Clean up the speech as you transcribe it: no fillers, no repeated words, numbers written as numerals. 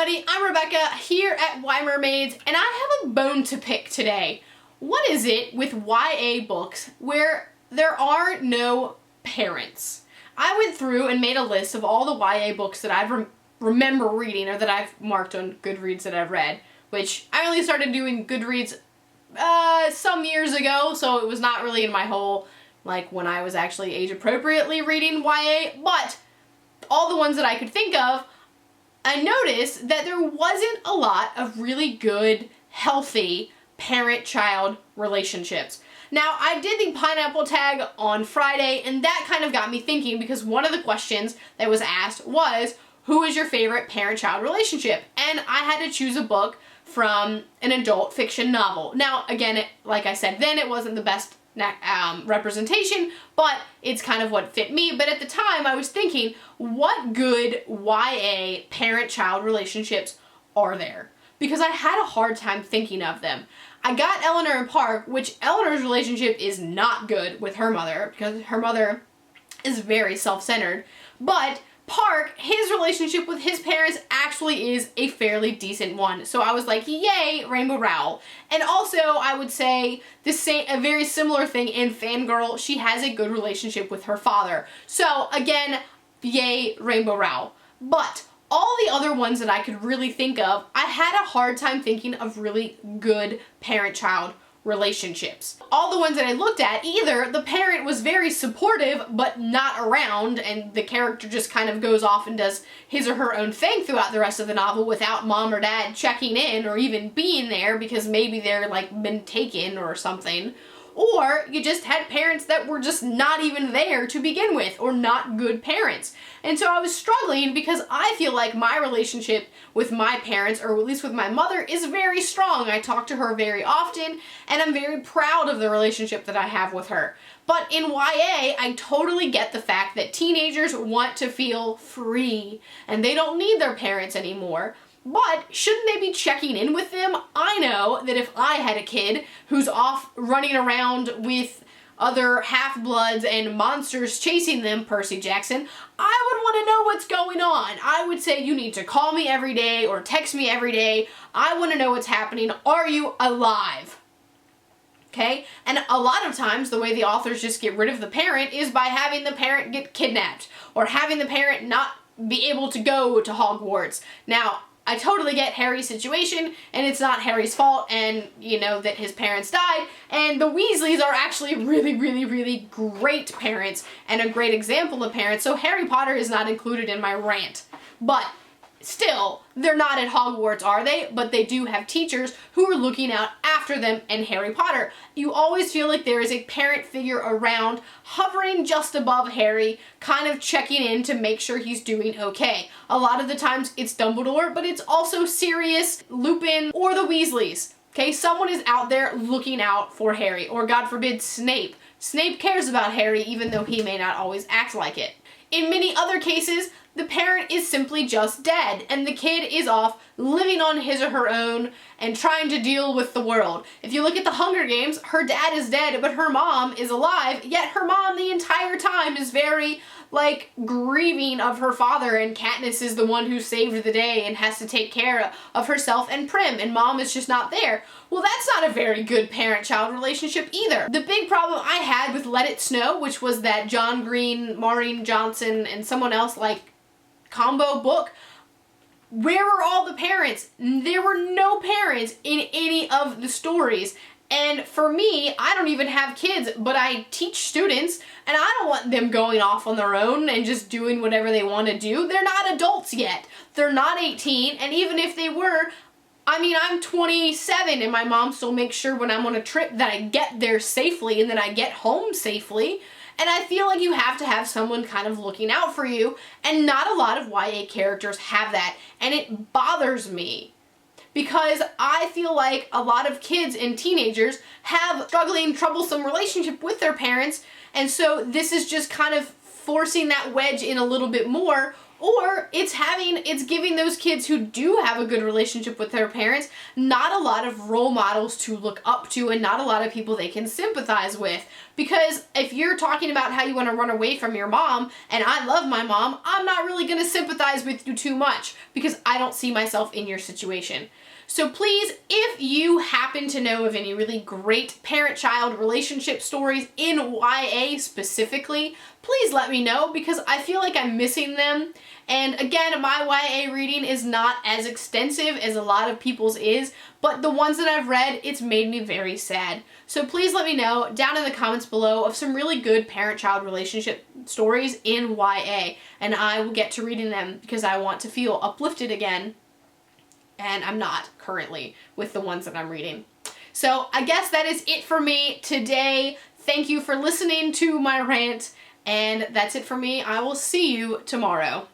everybody, I'm Rebecca here at Y Mermaids, and I have a bone to pick today. What is it with YA books where there are no parents? I went through and made a list of all the YA books that I remember reading, or that I've marked on Goodreads that I've read, which I only started doing Goodreads some years ago, so it was not really in my whole, like, when I was actually age appropriately reading YA, but all the ones that I could think of, I noticed that there wasn't a lot of really good, healthy parent-child relationships. Now, I did the pineapple tag on Friday, and that kind of got me thinking, because one of the questions that was asked was, who is your favorite parent-child relationship? And I had to choose a book from an adult fiction novel. Now, again, like I said then, it wasn't the best representation, but it's kind of what fit me. But at the time, I was thinking, what good YA parent-child relationships are there? Because I had a hard time thinking of them. I got Eleanor and Park, which Eleanor's relationship is not good with her mother, because her mother is very self-centered, but Park, his relationship with his parents actually is a fairly decent one. So I was like, yay, Rainbow Rowell. And also, I would say a very similar thing in Fangirl. She has a good relationship with her father. So again, yay, Rainbow Rowell. But all the other ones that I could really think of, I had a hard time thinking of really good parent-child relationships. All the ones that I looked at, either the parent was very supportive but not around, and the character just kind of goes off and does his or her own thing throughout the rest of the novel without mom or dad checking in or even being there because maybe they're like been taken or something. Or you just had parents that were just not even there to begin with, or not good parents. And so I was struggling because I feel like my relationship with my parents, or at least with my mother, is very strong. I talk to her very often, and I'm very proud of the relationship that I have with her. But in YA, I totally get the fact that teenagers want to feel free, and they don't need their parents anymore. But shouldn't they be checking in with them? I know that if I had a kid who's off running around with other half-bloods and monsters chasing them, Percy Jackson, I would want to know what's going on. I would say, you need to call me every day or text me every day. I want to know what's happening. Are you alive? Okay? And a lot of times, the way the authors just get rid of the parent is by having the parent get kidnapped, or having the parent not be able to go to Hogwarts. Now, I totally get Harry's situation, and it's not Harry's fault, and, you know, that his parents died, and the Weasleys are actually really, really, really great parents, and a great example of parents, so Harry Potter is not included in my rant. But still, they're not at Hogwarts, are they? But they do have teachers who are looking out after them and Harry Potter. You always feel like there is a parent figure around, hovering just above Harry, kind of checking in to make sure he's doing okay. A lot of the times it's Dumbledore, but it's also Sirius, Lupin, or the Weasleys. Okay, someone is out there looking out for Harry, or God forbid, Snape. Snape cares about Harry even though he may not always act like it. In many other cases, the parent is simply just dead, and the kid is off living on his or her own and trying to deal with the world. If you look at the Hunger Games, her dad is dead, but her mom is alive, yet her mom the entire time is very, like, grieving of her father, and Katniss is the one who saved the day and has to take care of herself and Prim, and mom is just not there. Well, that's not a very good parent-child relationship either. The big problem I had with Let It Snow, which was that John Green, Maureen Johnson, and someone else, like, combo book, where were all the parents? There were no parents in any of the stories. And for me, I don't even have kids, but I teach students, and I don't want them going off on their own and just doing whatever they want to do. They're not adults yet. They're not 18, and even if they were, I mean, I'm 27, and my mom still makes sure when I'm on a trip that I get there safely and that I get home safely. And I feel like you have to have someone kind of looking out for you, and not a lot of YA characters have that, and it bothers me. Because I feel like a lot of kids and teenagers have struggling, troublesome relationship with their parents, and so this is just kind of forcing that wedge in a little bit more, or it's giving those kids who do have a good relationship with their parents not a lot of role models to look up to, and not a lot of people they can sympathize with. Because if you're talking about how you want to run away from your mom, and I love my mom, I'm not really going to sympathize with you too much because I don't see myself in your situation. So please, if you happen to know of any really great parent-child relationship stories in YA specifically, please let me know because I feel like I'm missing them. And again, my YA reading is not as extensive as a lot of people's is, but the ones that I've read, it's made me very sad. So please let me know down in the comments below of some really good parent-child relationship stories in YA, and I will get to reading them because I want to feel uplifted again. And I'm not currently with the ones that I'm reading. So I guess that is it for me today. Thank you for listening to my rant, and that's it for me. I will see you tomorrow.